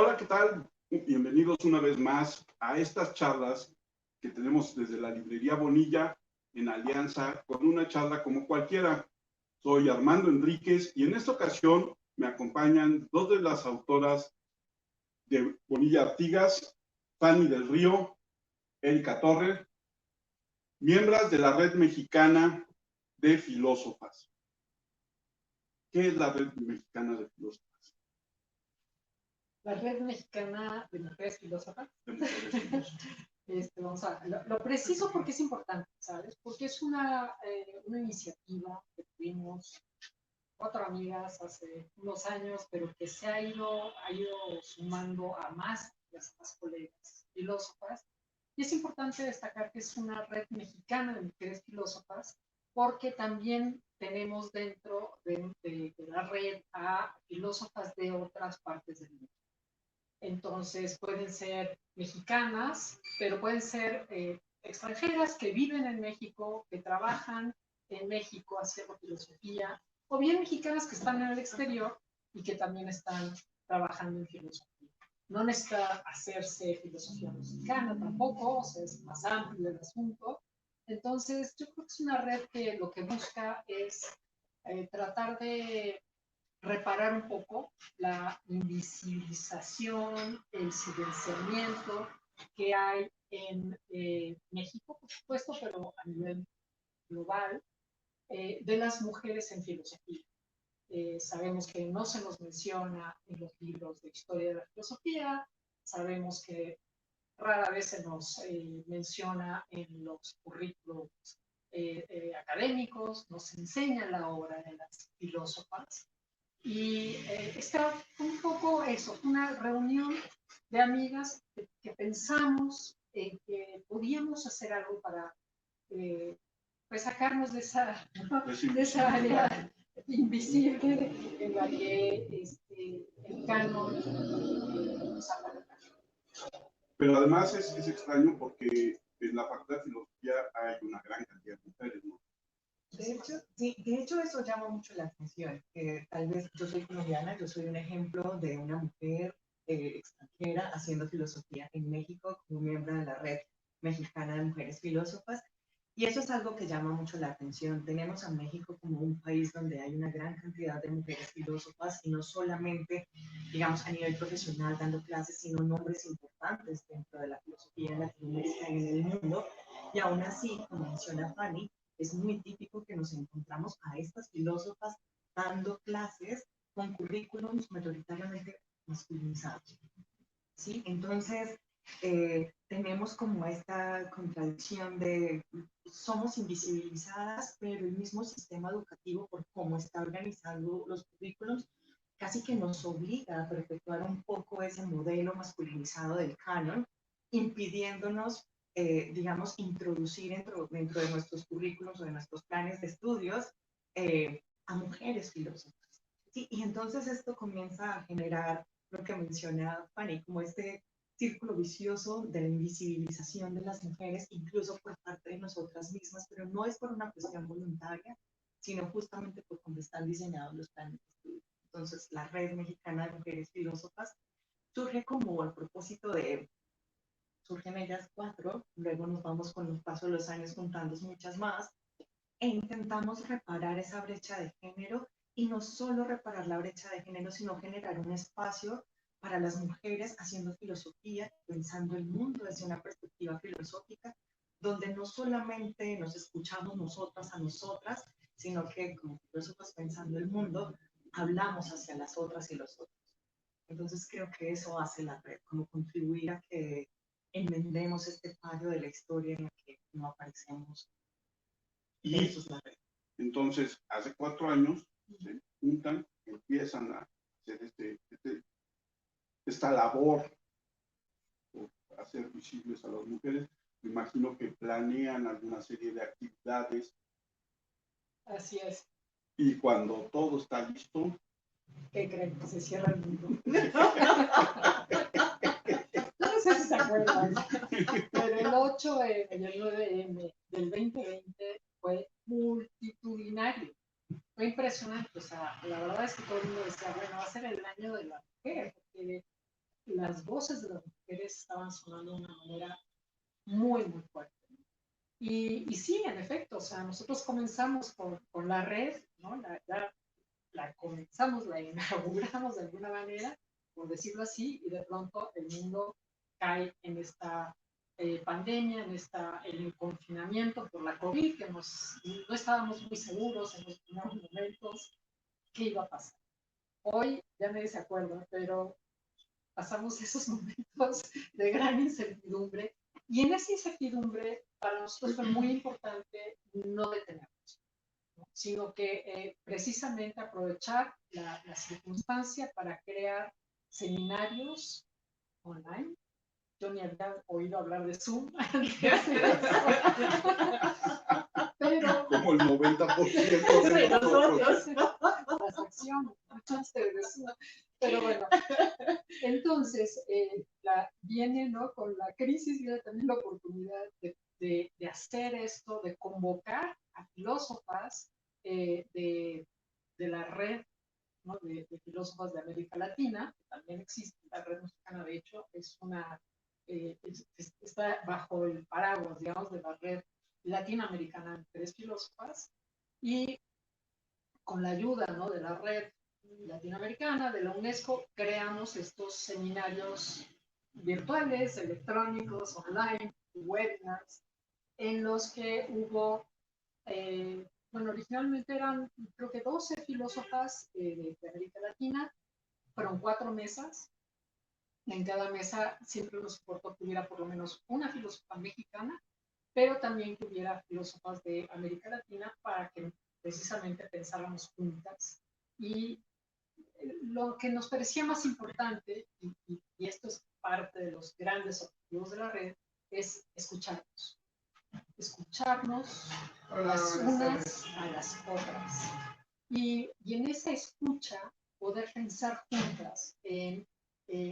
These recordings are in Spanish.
Hola, ¿qué tal? Bienvenidos una vez más a estas charlas que tenemos desde la librería Bonilla en alianza con una charla como cualquiera. Soy Armando Enríquez y en esta ocasión me acompañan dos de las autoras de Bonilla Artigas, Fanny del Río, Erika Torres, miembros de la Red Mexicana de Filósofas. ¿Qué es la Red Mexicana de Filósofas? La Red Mexicana de Mujeres Filósofas. De mujeres filósofas. Vamos a lo preciso porque es importante, ¿sabes? Porque es una iniciativa que tuvimos 4 amigas hace unos años, pero que se ha ido sumando a más colegas filósofas. Y es importante destacar que es una red mexicana de mujeres filósofas, porque también tenemos dentro de la red a filósofas de otras partes del mundo. Entonces pueden ser mexicanas, pero pueden ser extranjeras que viven en México, que trabajan en México haciendo filosofía, o bien mexicanas que están en el exterior y que también están trabajando en filosofía. No necesita hacerse filosofía mexicana tampoco, o sea, es más amplio el asunto. Entonces, yo creo que es una red que lo que busca es tratar de reparar un poco la invisibilización, el silenciamiento que hay en México, por supuesto, pero a nivel global, de las mujeres en filosofía. Sabemos que no se nos menciona en los libros de historia de la filosofía, sabemos que rara vez se nos menciona en los currículos académicos, nos enseña la obra de las filósofas. Y está un poco eso, una reunión de amigas que pensamos que podíamos hacer algo para pues sacarnos de esa área invisible en la que el canon nos aparta. Pero además es extraño porque en la facultad de filosofía hay una gran cantidad de mujeres, ¿no? De hecho eso llama mucho la atención. Tal vez yo soy colombiana, yo soy un ejemplo de una mujer extranjera haciendo filosofía en México como miembro de la Red Mexicana de Mujeres Filósofas. Y eso es algo que llama mucho la atención. Tenemos a México como un país donde hay una gran cantidad de mujeres filósofas y no solamente, digamos, a nivel profesional dando clases, sino nombres importantes dentro de la filosofía en Latinoamérica y en el mundo. Y aún así, como menciona Fanny, es muy típico que nos encontramos a estas filósofas dando clases con currículums mayoritariamente masculinizados. ¿Sí? Entonces, tenemos como esta contradicción de somos invisibilizadas, pero el mismo sistema educativo, por cómo está organizando los currículums, casi que nos obliga a perpetuar un poco ese modelo masculinizado del canon, impidiéndonos digamos, introducir dentro de nuestros currículos o de nuestros planes de estudios a mujeres filósofas. ¿Sí? Y entonces esto comienza a generar lo que menciona Fanny, como este círculo vicioso de la invisibilización de las mujeres, incluso por parte de nosotras mismas, pero no es por una cuestión voluntaria, sino justamente por cómo están diseñados los planes de estudio. Entonces, la Red Mexicana de Mujeres Filósofas surge como al propósito de surgen ellas 4, luego nos vamos con el paso de los años juntando muchas más, e intentamos reparar esa brecha de género, y no solo reparar la brecha de género, sino generar un espacio para las mujeres haciendo filosofía, pensando el mundo desde una perspectiva filosófica, donde no solamente nos escuchamos nosotras a nosotras, sino que como filósofos pensando el mundo, hablamos hacia las otras y los otros. Entonces creo que eso hace la red, como contribuir a que enmendemos este fallo de la historia en la que no aparecemos. Y eso es la red. Entonces, hace 4 años se juntan, empiezan a hacer esta labor por hacer visibles a las mujeres. Me imagino que planean alguna serie de actividades. Así es. Y cuando todo está listo, ¿qué creen? Que se cierra el mundo. No sé si se acuerdan, pero el 8M y el 9M del 2020 fue multitudinario. Fue impresionante. O sea, la verdad es que todo el mundo decía, bueno, va a ser el año de la mujer, porque las voces de las mujeres estaban sonando de una manera muy, muy fuerte. Y sí, en efecto, o sea, nosotros comenzamos con la red, ¿no? La comenzamos, la inauguramos de alguna manera, por decirlo así, y de pronto el mundo cae en esta pandemia, en el confinamiento por la COVID, que no estábamos muy seguros en los primeros momentos qué iba a pasar. Hoy ya nadie se acuerda, pero pasamos esos momentos de gran incertidumbre y en esa incertidumbre para nosotros fue muy importante no detenernos, ¿no? Sino que precisamente aprovechar la circunstancia para crear seminarios online. Yo ni había oído hablar de Zoom antes de eso. Pero como el 90% de nosotros. las acciones, pero bueno, entonces viene, ¿no? Con la crisis viene también la oportunidad de hacer esto, de convocar a filósofas de la red, ¿no? de filósofas de América Latina, que también existe, la red mexicana de hecho está bajo el paraguas, digamos, de la red latinoamericana de mujeres filósofas, y con la ayuda, ¿no? de la red latinoamericana, de la UNESCO, creamos estos seminarios virtuales, electrónicos, online, webinars, en los que hubo, bueno, originalmente eran creo que 12 filósofas de América Latina, fueron 4 mesas. En cada mesa siempre nos importó que hubiera por lo menos una filósofa mexicana, pero también que hubiera filósofas de América Latina para que precisamente pensáramos juntas. Y lo que nos parecía más importante, y esto es parte de los grandes objetivos de la red, es escucharnos. Escucharnos las unas a las otras. Y en esa escucha poder pensar juntas en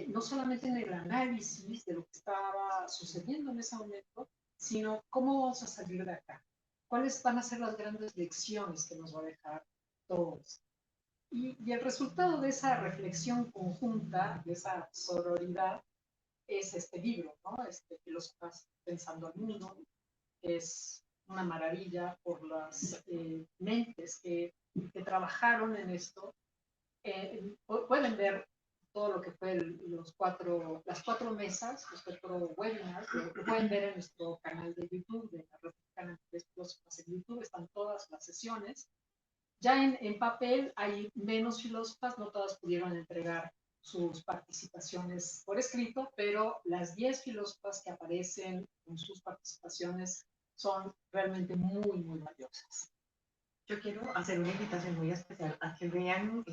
no solamente en el análisis de lo que estaba sucediendo en ese momento, sino cómo vamos a salir de acá, cuáles van a ser las grandes lecciones que nos va a dejar todos. Y el resultado de esa reflexión conjunta, de esa sororidad, es este libro, ¿no? Filósofas pensando al mundo, que es una maravilla por las mentes que trabajaron en esto. Pueden ver todo lo que fue las 4 mesas, los 4 webinars, lo pueden ver en nuestro canal de YouTube, de la red canal de filósofas en YouTube, están todas las sesiones. Ya en papel hay menos filósofas, no todas pudieron entregar sus participaciones por escrito, pero las 10 filósofas que aparecen con sus participaciones son realmente muy, muy valiosas. Yo quiero hacer una invitación muy especial a que vean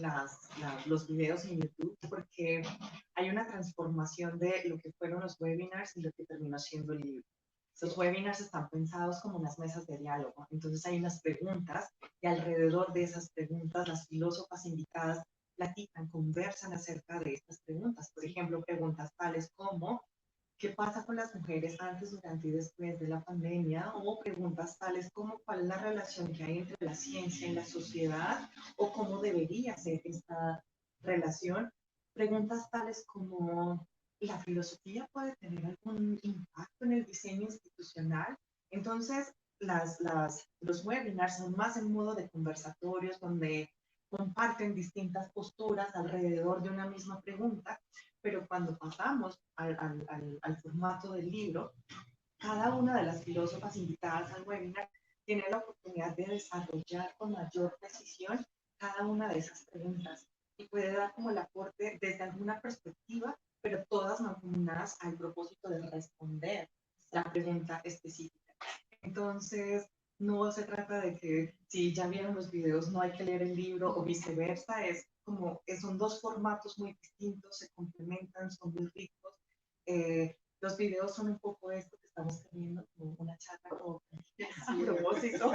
los videos en YouTube, porque hay una transformación de lo que fueron los webinars y lo que terminó siendo el libro. Los webinars están pensados como unas mesas de diálogo, entonces hay unas preguntas y alrededor de esas preguntas las filósofas invitadas platican, conversan acerca de estas preguntas. Por ejemplo, preguntas tales como ¿qué pasa con las mujeres antes, durante y después de la pandemia? O preguntas tales como ¿cuál es la relación que hay entre la ciencia y la sociedad? ¿O cómo debería ser esta relación? Preguntas tales como ¿la filosofía puede tener algún impacto en el diseño institucional? Entonces, los webinars son más en modo de conversatorios donde comparten distintas posturas alrededor de una misma pregunta, pero cuando pasamos al formato del libro, cada una de las filósofas invitadas al webinar tiene la oportunidad de desarrollar con mayor precisión cada una de esas preguntas y puede dar como el aporte desde alguna perspectiva, pero todas mancomunadas al propósito de responder la pregunta específica. Entonces, no se trata de que si ya vieron los videos no hay que leer el libro o viceversa, es como que son 2 formatos muy distintos, se complementan, son muy ricos. Los videos son un poco esto que estamos teniendo, como una charla como a propósito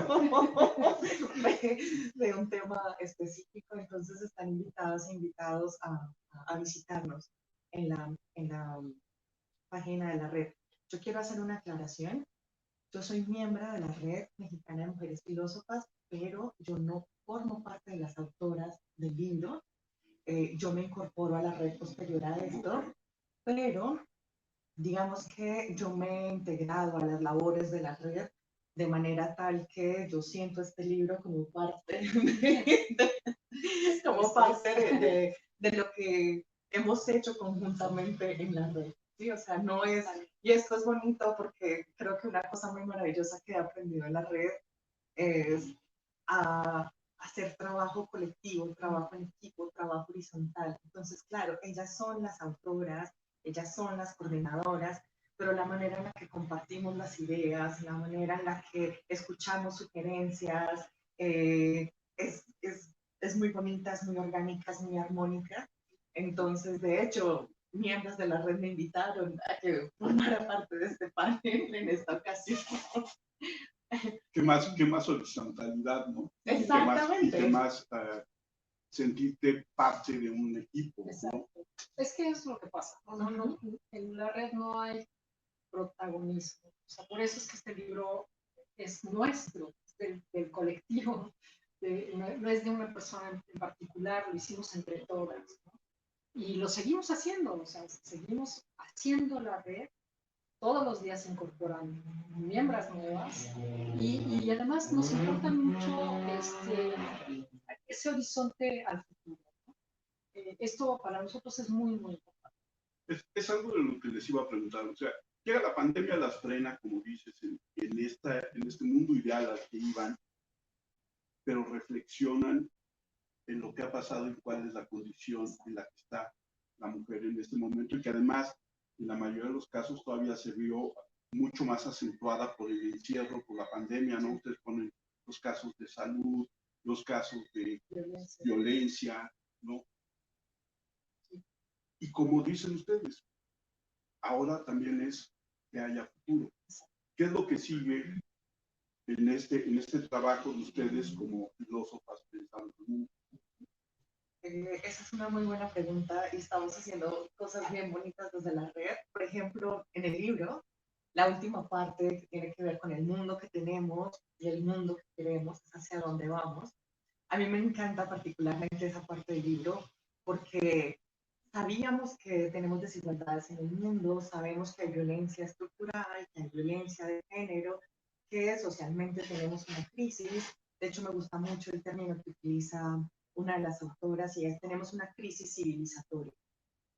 de un tema específico, entonces están invitadas e invitados a visitarnos en la página de la red. Yo quiero hacer una aclaración. Yo soy miembro de la Red Mexicana de Mujeres Filósofas, pero yo no formo parte de las autoras del libro. Yo me incorporo a la red posterior a esto, pero digamos que yo me he integrado a las labores de la red de manera tal que yo siento este libro como parte como parte de lo que hemos hecho conjuntamente en la red. Sí, o sea, no es, y esto es bonito porque creo que una cosa muy maravillosa que he aprendido en la red es a hacer trabajo colectivo, trabajo en equipo, trabajo horizontal. Entonces, claro, ellas son las autoras, ellas son las coordinadoras, pero la manera en la que compartimos las ideas, la manera en la que escuchamos sugerencias, es muy bonita, es muy orgánica, es muy armónica. Entonces, de hecho, miembros de la red me invitaron a que formara parte de este panel en esta ocasión. Qué más horizontalidad, ¿no? Exactamente. Y qué más sentirte parte de un equipo, ¿no? Exacto. Es que es lo que pasa. No, en la red no hay protagonismo. O sea, por eso es que este libro es nuestro, es del colectivo, no es de una persona en particular, lo hicimos entre todas, ¿no? Y lo seguimos haciendo, o sea, seguimos haciendo la red, todos los días se incorporan miembros nuevas y además nos importa mucho ese horizonte al futuro, ¿no? Esto para nosotros es muy, muy importante. Es algo de lo que les iba a preguntar, o sea, llega la pandemia, las frena, como dices, en este mundo ideal al que iban, pero reflexionan en lo que ha pasado y cuál es la condición en la que está la mujer en este momento y que además en la mayoría de los casos todavía se vio mucho más acentuada por el encierro, por la pandemia, ¿no? Ustedes ponen los casos de salud, los casos de violencia, ¿no? Y como dicen ustedes, ahora también es que haya futuro. ¿Qué es lo que sigue en este trabajo de ustedes como filósofas pensando en el mundo? Esa es una muy buena pregunta y estamos haciendo cosas bien bonitas desde la red. Por ejemplo, en el libro, la última parte que tiene que ver con el mundo que tenemos y el mundo que queremos, es hacia dónde vamos. A mí me encanta particularmente esa parte del libro porque sabíamos que tenemos desigualdades en el mundo, sabemos que hay violencia estructural, que hay violencia de género, que socialmente tenemos una crisis. De hecho, me gusta mucho el término que utiliza una de las autoras y es tenemos una crisis civilizatoria.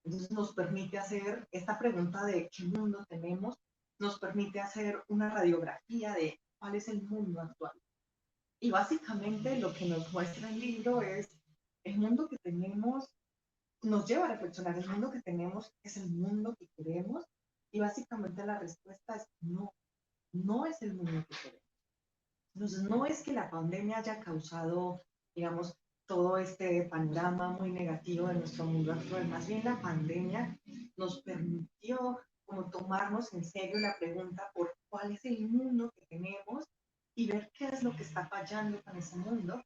Entonces nos permite hacer esta pregunta de qué mundo tenemos, nos permite hacer una radiografía de cuál es el mundo actual. Y básicamente lo que nos muestra el libro es el mundo que tenemos, nos lleva a reflexionar, el mundo que tenemos es el mundo que queremos y básicamente la respuesta es no, no es el mundo que queremos. Entonces no es que la pandemia haya causado, digamos, todo este panorama muy negativo de nuestro mundo actual, más bien la pandemia nos permitió como tomarnos en serio la pregunta por cuál es el mundo que tenemos y ver qué es lo que está fallando con ese mundo.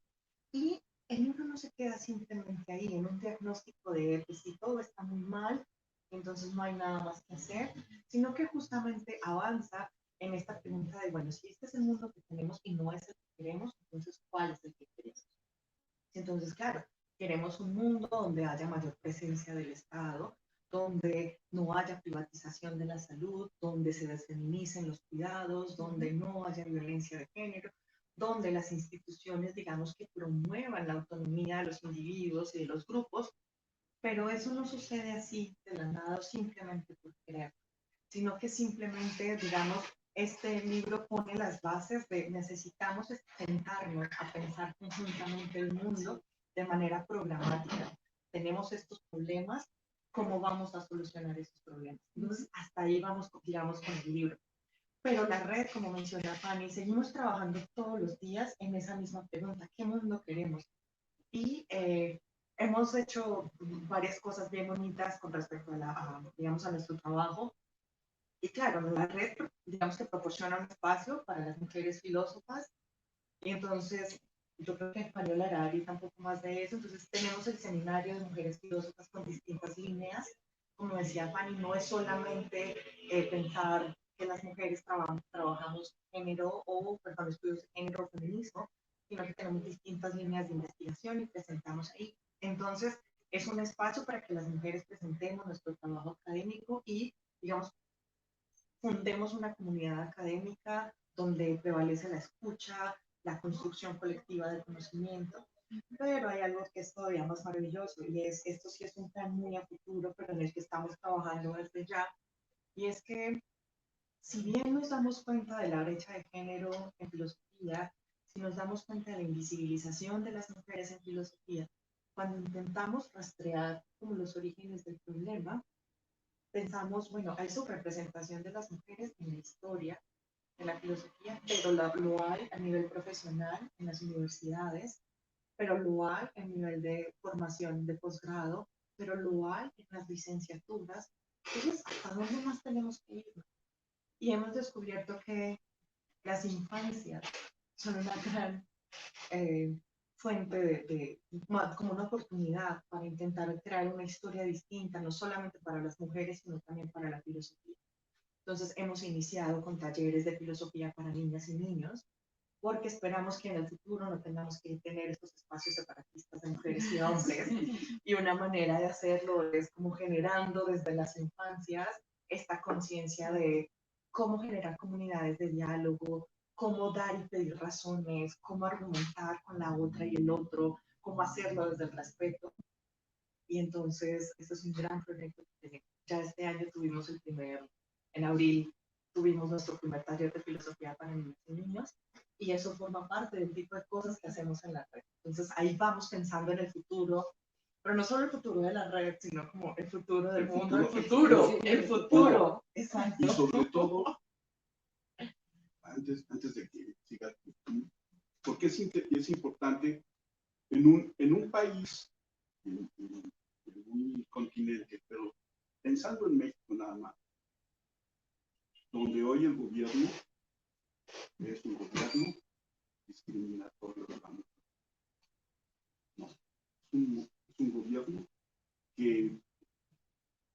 Y el libro no se queda simplemente ahí en un diagnóstico de pues, si todo está muy mal, entonces no hay nada más que hacer, sino que justamente avanza en esta pregunta de, bueno, si este es el mundo que tenemos y no es el que queremos, entonces, ¿cuál es el que queremos? Entonces, claro, queremos un mundo donde haya mayor presencia del Estado, donde no haya privatización de la salud, donde se desfeminicen los cuidados, donde no haya violencia de género, donde las instituciones, digamos, que promuevan la autonomía de los individuos y de los grupos, pero eso no sucede así de la nada o simplemente por querer, sino que simplemente, digamos, este libro pone las bases de necesitamos sentarnos a pensar conjuntamente el mundo de manera programática. Tenemos estos problemas, ¿cómo vamos a solucionar esos problemas? Entonces, hasta ahí vamos, digamos, con el libro. Pero la red, como menciona Fanny, seguimos trabajando todos los días en esa misma pregunta, ¿qué mundo queremos? Y hemos hecho varias cosas bien bonitas con respecto digamos, a nuestro trabajo. Y claro, la red, digamos que proporciona un espacio para las mujeres filósofas. Y entonces, yo creo que Fanny hablará ahorita un poco más de eso. Entonces, tenemos el seminario de mujeres filósofas con distintas líneas. Como decía Fanny, no es solamente pensar que las mujeres trabajamos género o, perdón, estudios de género o feminismo, sino que tenemos distintas líneas de investigación y presentamos ahí. Entonces, Es un espacio para que las mujeres presentemos nuestro trabajo académico y, digamos, fundemos una comunidad académica donde prevalece la escucha, la construcción colectiva del conocimiento. Pero hay algo que es todavía más maravilloso y es, esto sí es un plan muy a futuro, pero en el que estamos trabajando desde ya, y es que si bien nos damos cuenta de la brecha de género en filosofía, si nos damos cuenta de la invisibilización de las mujeres en filosofía, cuando intentamos rastrear como los orígenes del problema, pensamos, bueno, hay subrepresentación de las mujeres en la historia, en la filosofía, pero lo hay a nivel profesional en las universidades, pero lo hay a nivel de formación de posgrado, pero lo hay en las licenciaturas. Entonces, ¿a dónde más tenemos que ir? Y hemos descubierto que las infancias son una gran fuente como una oportunidad para intentar crear una historia distinta, no solamente para las mujeres, sino también para la filosofía. Entonces hemos iniciado con talleres de filosofía para niñas y niños, porque esperamos que en el futuro no tengamos que tener estos espacios separatistas de mujeres y hombres. Y una manera de hacerlo es como generando desde las infancias esta conciencia de cómo generar comunidades de diálogo, cómo dar y pedir razones, cómo argumentar con la otra y el otro, cómo hacerlo desde el respeto. Y entonces, este es un gran proyecto que tenemos. Ya este año tuvimos en abril, tuvimos nuestro primer taller de filosofía para niños y niños, y eso forma parte del tipo de cosas que hacemos en la red. Entonces, ahí vamos pensando en el futuro, pero no solo el futuro de la red, sino como el futuro del mundo, el futuro. Exacto. Y sobre todo, antes de que sigas, porque es importante en un país, en un continente, pero pensando en México nada más, donde hoy el gobierno es un gobierno discriminatorio de la mujer. No, es un gobierno que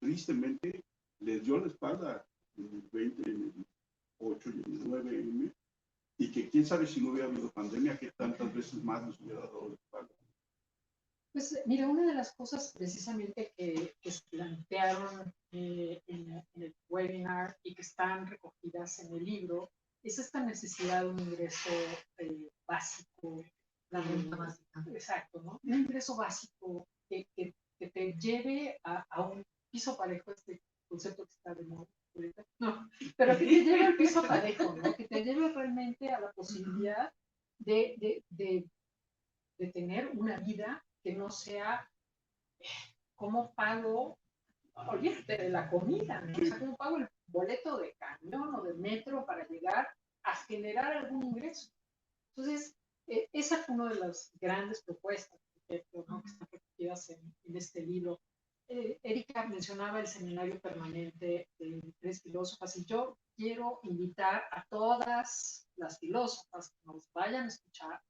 tristemente les dio la espalda en el 20, en el 8 y en el 9M, y que quién sabe si no hubiera habido pandemia, que tantas veces más les hubiera dado la espalda. Pues mira, una de las cosas precisamente que se plantearon en el webinar y que están recogidas en el libro es esta necesidad de un ingreso básico. La renta básica. Exacto, ¿no? Un ingreso básico que te lleve a un piso parejo, este concepto que está de moda. No, pero que te lleve al piso parejo, ¿no? Que te lleve realmente a la posibilidad de tener una vida que no sea cómo pago, olvídate de la comida, ¿no? O sea, cómo pago el boleto de camión o de metro para llegar a generar algún ingreso. Entonces, esa fue una de las grandes propuestas, ¿no? Que están recogidas en este libro. Erika mencionaba el seminario permanente de tres filósofas y yo quiero invitar a todas las filósofas que nos vayan a escuchar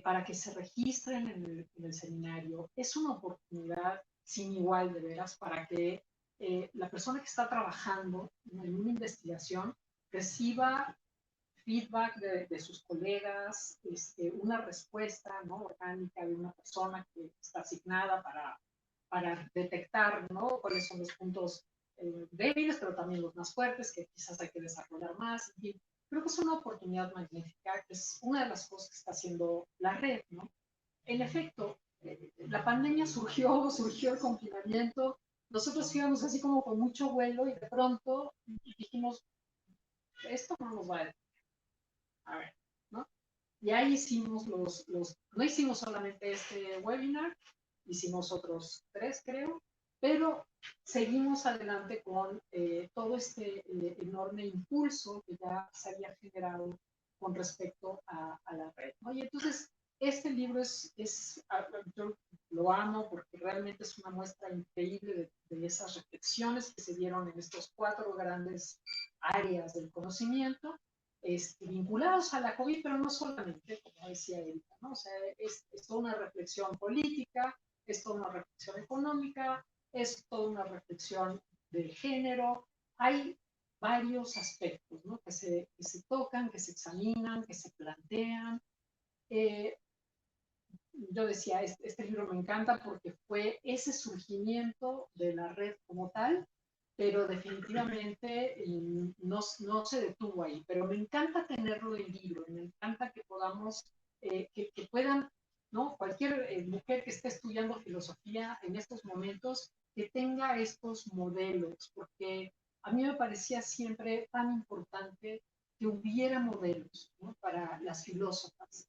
para que se registren en el seminario. Es una oportunidad sin igual, de veras, para que la persona que está trabajando en una investigación reciba feedback de sus colegas, una respuesta, ¿no?, orgánica de una persona que está asignada para detectar, ¿no?, cuáles son los puntos débiles, pero también los más fuertes, que quizás hay que desarrollar más. En fin, creo que es una oportunidad magnífica, que es una de las cosas que está haciendo la red, ¿no? En efecto, la pandemia surgió el confinamiento, nosotros íbamos así como con mucho vuelo y de pronto dijimos, esto no nos va a ver, ¿no? Y ahí hicimos no hicimos solamente este webinar, hicimos otros 3, creo, pero seguimos adelante con todo este enorme impulso que ya se había generado con respecto a la red, ¿no? Y entonces, este libro yo lo amo porque realmente es una muestra increíble de esas reflexiones que se dieron en estos 4 grandes áreas del conocimiento, vinculados a la COVID, pero no solamente, como decía Erika, ¿no? O sea, es toda una reflexión política, es toda una reflexión económica, es toda una reflexión del género. Hay varios aspectos, ¿no?, que se tocan, que se examinan, que se plantean. yo decía, este libro me encanta porque fue ese surgimiento de la red como tal, pero definitivamente no se detuvo ahí. Pero me encanta tenerlo en libro, me encanta que podamos, que puedan, ¿no? Cualquier mujer que esté estudiando filosofía en estos momentos, que tenga estos modelos, porque a mí me parecía siempre tan importante que hubiera modelos, ¿no? Para las filósofas.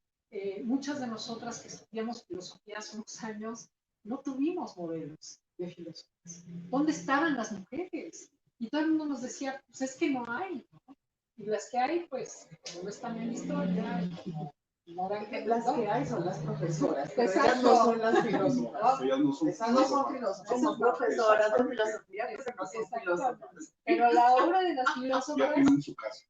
Muchas de nosotras que estudiamos filosofía hace unos años no tuvimos modelos de filósofas. ¿Dónde estaban las mujeres? Y todo el mundo nos decía, pues es que no hay, ¿no? Y las que hay, pues, no están en la historia, las que hay son las profesoras, pero exacto, ellas no son las filósofas. Ellas no son Esas no son filósofas, son profesoras de filosofía, pero no son filósofas. Pero la obra de las Ya filósofas, tienen su casa.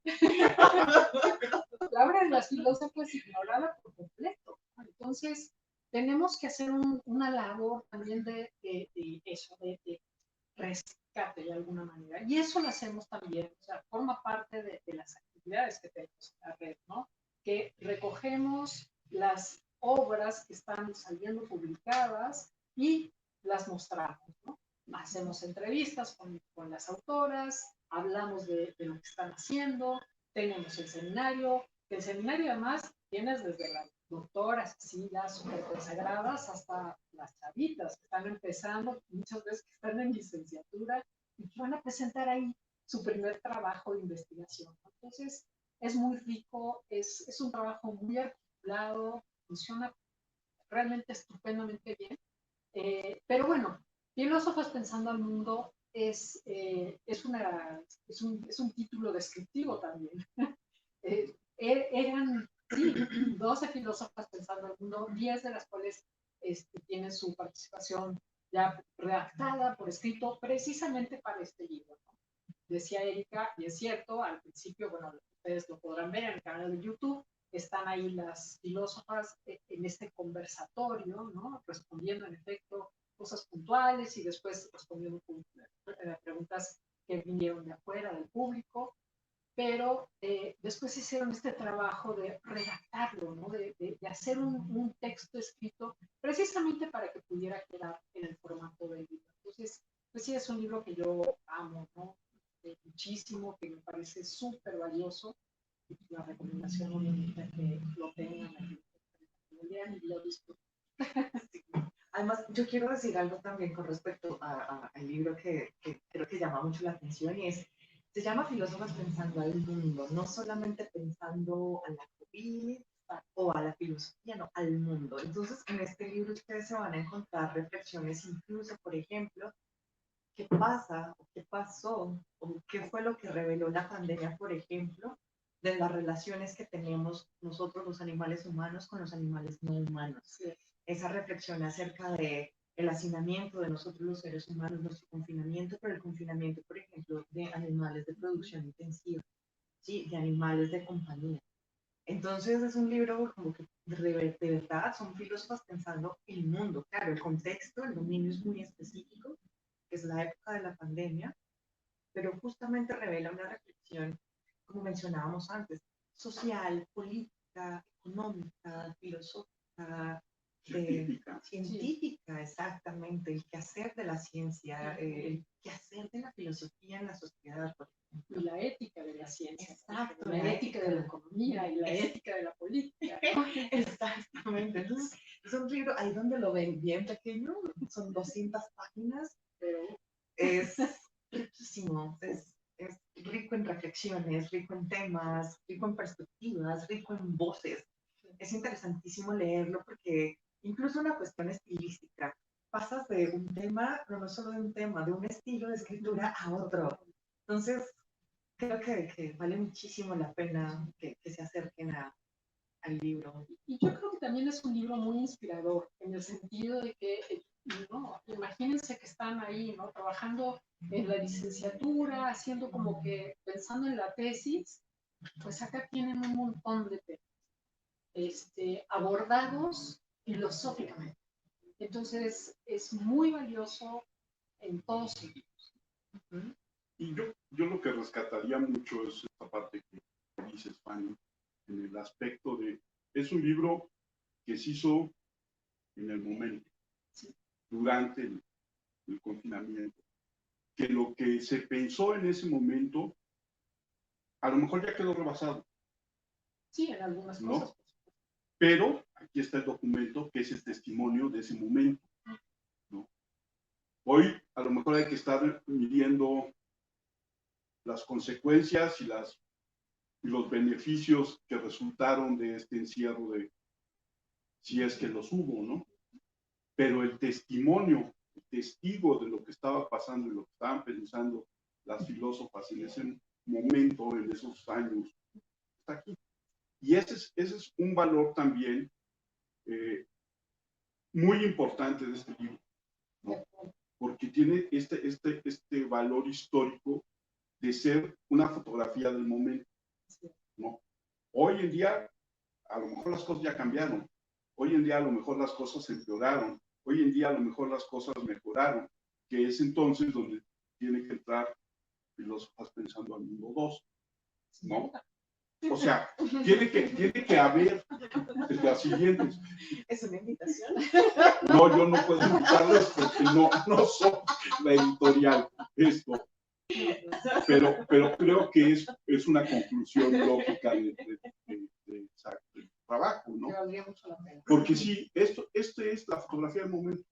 la obra de las filósofas es ignorada por completo. Entonces, tenemos que hacer una labor también de eso, de rescate de alguna manera. Y eso lo hacemos también, o sea, forma parte de las actividades que tenemos en la red, ¿no? Que recogemos las obras que están saliendo publicadas y las mostramos, ¿no? Hacemos entrevistas con las autoras, hablamos de lo que están haciendo, tenemos el seminario, que el seminario además tienes desde las doctoras, así las súper consagradas, hasta las chavitas que están empezando, muchas veces que están en licenciatura y que van a presentar ahí su primer trabajo de investigación. Entonces, es muy rico, es un trabajo muy articulado, funciona realmente estupendamente bien. Pero bueno, Filósofos pensando al mundo es un título descriptivo también. Eran, sí, 12 filósofas pensando al mundo, 10 de las cuales tienen su participación ya redactada por escrito precisamente para este libro, ¿no? Decía Erika, y es cierto, al principio, bueno, ustedes lo podrán ver en el canal de YouTube, están ahí las filósofas en este conversatorio, ¿no? Respondiendo en efecto cosas puntuales y después respondiendo preguntas que vinieron de afuera, del público, pero después hicieron este trabajo de redactarlo, ¿no? de hacer un texto escrito precisamente para que pudiera quedar en el formato del libro. Entonces, pues sí, es un libro que yo amo, ¿no? Muchísimo, que me parece súper valioso. Y la recomendación obviamente que lo tengan, que lo lean y lo disfruten. Además, yo quiero decir algo también con respecto al libro que creo que llama mucho la atención y se llama Filósofas pensando al mundo, no solamente pensando a la COVID o a la filosofía, no, al mundo. Entonces, en este libro ustedes se van a encontrar reflexiones incluso, por ejemplo, qué pasa o qué pasó o qué fue lo que reveló la pandemia, por ejemplo, de las relaciones que tenemos nosotros los animales humanos con los animales no humanos. Sí. Esa reflexión acerca de el hacinamiento de nosotros los seres humanos, nuestro confinamiento, pero el confinamiento, por ejemplo, de animales de producción intensiva, ¿sí? De animales de compañía. Entonces es un libro como que de verdad son filósofos pensando el mundo. Claro, el contexto, el dominio es muy específico, que es la época de la pandemia, pero justamente revela una reflexión, como mencionábamos antes, social, política, económica, filosófica, científica, exactamente, el quehacer de la ciencia, el quehacer de la filosofía en la sociedad, por ejemplo. Y la ética de la ciencia. Exacto, la ética de la economía y la ética de la política. Exactamente. Entonces, es un libro ahí donde lo ven bien pequeño, son 200 páginas, pero es riquísimo, es rico en reflexiones, rico en temas, rico en perspectivas, rico en voces. Es interesantísimo leerlo porque incluso una cuestión estilística, pasas de un tema, pero no solo de un tema, de un estilo de escritura a otro. Entonces, creo que vale muchísimo la pena que se acerquen al libro. Y yo creo que también es un libro muy inspirador, en el sentido de que, no, imagínense que están ahí, ¿no? Trabajando en la licenciatura, haciendo como que, pensando en la tesis, pues acá tienen un montón de temas, abordados filosóficamente. Entonces, es muy valioso en todos sentidos. Y yo lo que rescataría mucho es esta parte que dices, Fanny, en el aspecto de, es un libro que se hizo momento, durante el confinamiento, que lo que se pensó en ese momento a lo mejor ya quedó rebasado. Sí, en algunas ¿no? cosas. Pero aquí está el documento que es el testimonio de ese momento, ¿no? Hoy a lo mejor hay que estar midiendo las consecuencias y los beneficios que resultaron de este encierro, de si es que los hubo, ¿no? Pero el testimonio, el testigo de lo que estaba pasando y lo que estaban pensando las filósofas en ese momento, en esos años, está aquí. Y ese es un valor también muy importante de este libro, ¿no? Porque tiene este valor histórico de ser una fotografía del momento, ¿no? Hoy en día, a lo mejor las cosas ya cambiaron. Hoy en día, a lo mejor las cosas empeoraron. Hoy en día, a lo mejor las cosas mejoraron. Que es entonces donde tiene que entrar filósofas pensando al mundo 2, ¿no? O sea, tiene que haber las siguientes. Es una invitación. No, yo no puedo invitarlos porque no soy la editorial. Esto. Pero creo que es una conclusión lógica del trabajo, ¿no? Que valdría mucho la pena. Porque sí, esto es la fotografía del momento.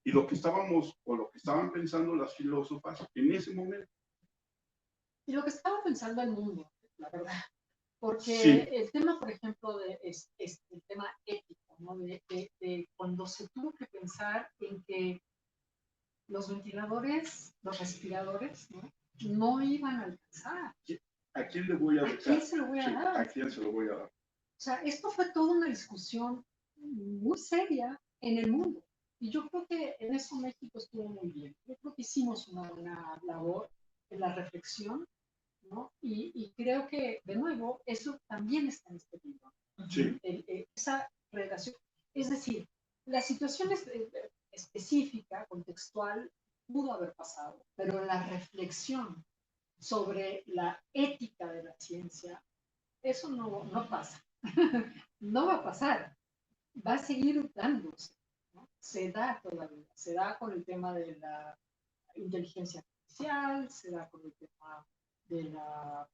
Y lo que estaban pensando las filósofas en ese momento. Y lo que estaba pensando el mundo, la verdad. Porque sí. el tema, por ejemplo, es el tema ético, ¿no? De cuando se tuvo que pensar en que los ventiladores, los respiradores, no iban a alcanzar. ¿A quién le voy a dejar? ¿A quién se lo voy a dar? ¿A quién se lo voy a dar? O sea, esto fue toda una discusión muy seria en el mundo. Y yo creo que en eso México estuvo muy bien. Yo creo que hicimos una buena labor en la reflexión, ¿no? Y creo que, de nuevo, eso también está en este libro. Sí. Esa relación. Es decir, la situación específica, contextual, pudo haber pasado, pero la reflexión sobre la ética de la ciencia, eso no pasa. No va a pasar. Va a seguir dándose, ¿no? Se da todavía. Se da con el tema de la inteligencia artificial, se da con el tema de la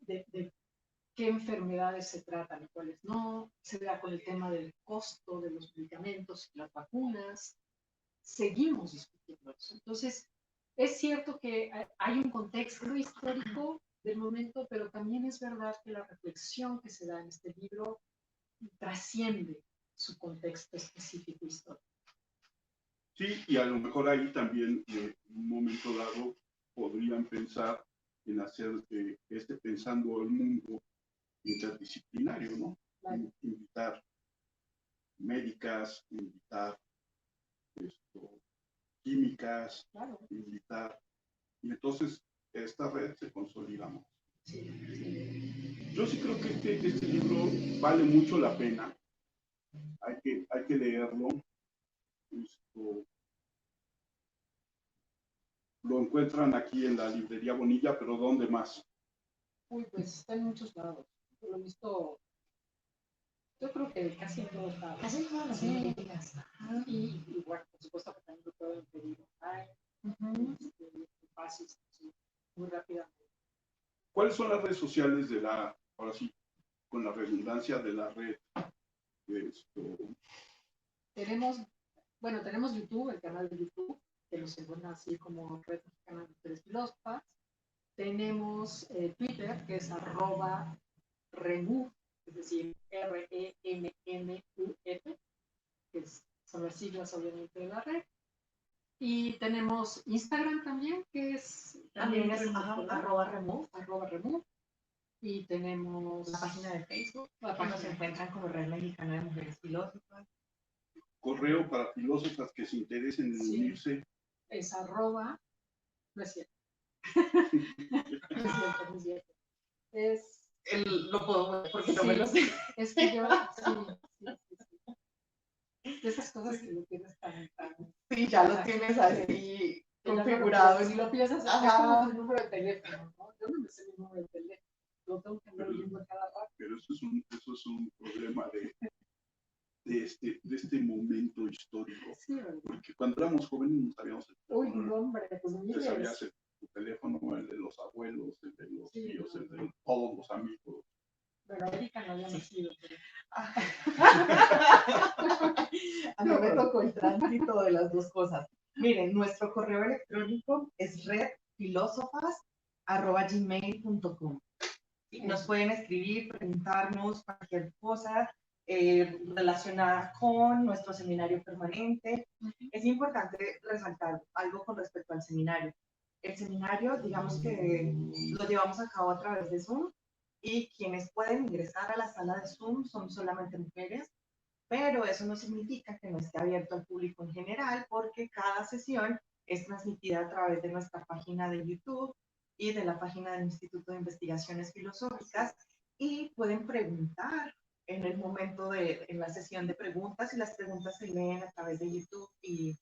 de qué enfermedades se tratan y cuáles no, se da con el tema del costo de los medicamentos y las vacunas, seguimos discutiendo eso. Entonces, es cierto que hay un contexto histórico del momento, pero también es verdad que la reflexión que se da en este libro trasciende su contexto específico histórico. Sí, y a lo mejor ahí también, en un momento dado, podrían pensar en hacer pensando el mundo interdisciplinario, ¿no? Claro. Invitar médicas, invitar químicas, Claro. invitar. Y entonces esta red se consolida más. Sí, sí. Yo sí creo que este libro vale mucho la pena. Hay que leerlo. Lo encuentran aquí en la librería Bonilla, pero ¿dónde más? Uy, pues está en muchos lados. Yo lo he visto, yo creo que casi en todos lados. Casi en todas las librerías. Y bueno, por supuesto que también lo pueden pedir online, fácil, muy rápidamente. ¿Cuáles son las redes sociales ahora sí, con la redundancia de la red? Tenemos YouTube, el canal de YouTube, que nos encuentran así como Red Mexicana de Mujeres Filósofas. Tenemos Twitter, que es @remuf, es decir, REMMUF, que son las siglas obviamente de la red. Y tenemos Instagram también, que es también es @remove. Y tenemos la página de Facebook, que nos encuentran como Red Mexicana de Mujeres Filósofas. Correo para filósofas que se interesen en unirse. Es @ no es cierto. No es cierto. Lo puedo ver porque no me lo sé. Es que yo, sí. De esas cosas que lo tienes tan. Sí, ya lo tienes así configurado. Si lo piensas, es como tu número de teléfono, ¿no? Yo no me sé mi número de teléfono. Lo tengo que andar viendo cada rato. Pero eso es un problema de Cuando éramos jóvenes no sabíamos el Uy, teléfono. no, hombre, pues Te miles. sabías tu teléfono, el de los abuelos, el de los tíos, el de todos los amigos. Pero Erika no había nacido. Pero... A mí me tocó el tránsito de las dos cosas. Miren, nuestro correo electrónico es redfilosofas@gmail.com. Nos pueden escribir, preguntarnos cualquier cosa relacionada con nuestro seminario permanente. Es importante resaltar algo con respecto al seminario. El seminario, digamos que lo llevamos a cabo a través de Zoom y quienes pueden ingresar a la sala de Zoom son solamente mujeres, pero eso no significa que no esté abierto al público en general, porque cada sesión es transmitida a través de nuestra página de YouTube y de la página del Instituto de Investigaciones Filosóficas, y pueden preguntar en el momento en la sesión de preguntas, y las preguntas se leen a través de YouTube y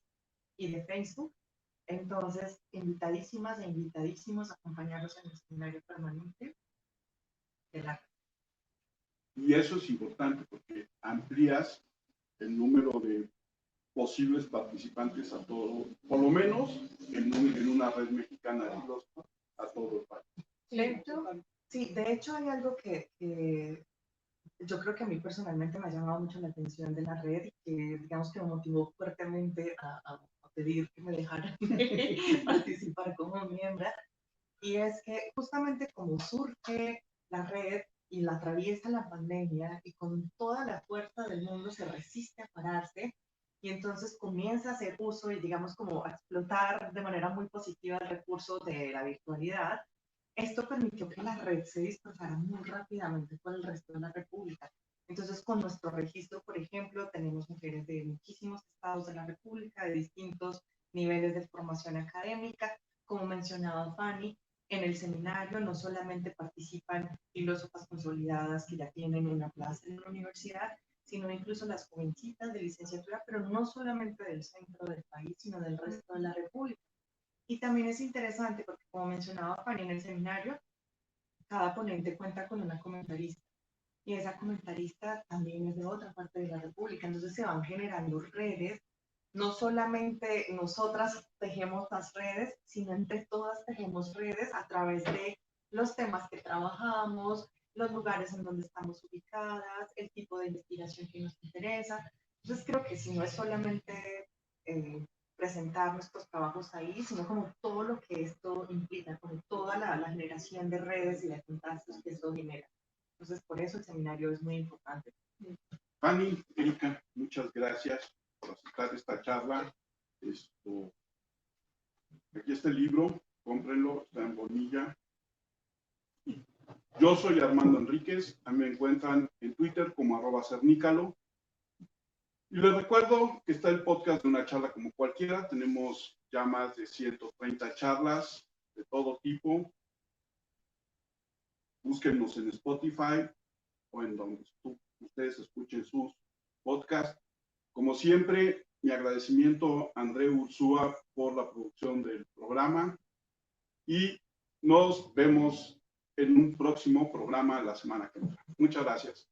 de Facebook. Entonces, invitadísimas e invitadísimos a acompañarnos en el seminario permanente de la... Y eso es importante porque amplías el número de posibles participantes a todo, por lo menos en una red mexicana de filósofos, a todo el país. De hecho hay algo que yo creo que a mí personalmente me ha llamado mucho la atención de la red y que digamos que me motivó fuertemente a pedir que me dejaran participar como miembro, y es que justamente como surge la red y la atraviesa la pandemia y con toda la fuerza del mundo se resiste a pararse, y entonces comienza a hacer uso y digamos como a explotar de manera muy positiva el recurso de la virtualidad. Esto permitió que la red se dispersara muy rápidamente por el resto de la República. Entonces, con nuestro registro, por ejemplo, tenemos mujeres de muchísimos estados de la República, de distintos niveles de formación académica. Como mencionaba Fanny, en el seminario no solamente participan filósofas consolidadas que ya tienen una plaza en la universidad, sino incluso las jovencitas de licenciatura, pero no solamente del centro del país, sino del resto de la República. Y también es interesante porque, como mencionaba Fanny, en el seminario, cada ponente cuenta con una comentarista. Y esa comentarista también es de otra parte de la República. Entonces se van generando redes. No solamente nosotras tejemos las redes, sino entre todas tejemos redes a través de los temas que trabajamos, los lugares en donde estamos ubicadas, el tipo de investigación que nos interesa. Entonces creo que si no es solamente presentar nuestros trabajos ahí, sino como todo lo que esto implica, como toda la generación de redes y de contactos que esto genera. Entonces, por eso el seminario es muy importante. Fanny, Erika, muchas gracias por aceptar esta charla. Aquí está el libro, cómprenlo, está en Bonilla. Yo soy Armando Enríquez, a mí me encuentran en Twitter como @cernícalo. Y les recuerdo que está el podcast de Una Charla Como Cualquiera. Tenemos ya más de 130 charlas de todo tipo. Búsquennos en Spotify o en donde ustedes escuchen sus podcasts. Como siempre, mi agradecimiento a André Ursúa por la producción del programa y nos vemos en un próximo programa la semana que viene. Muchas gracias.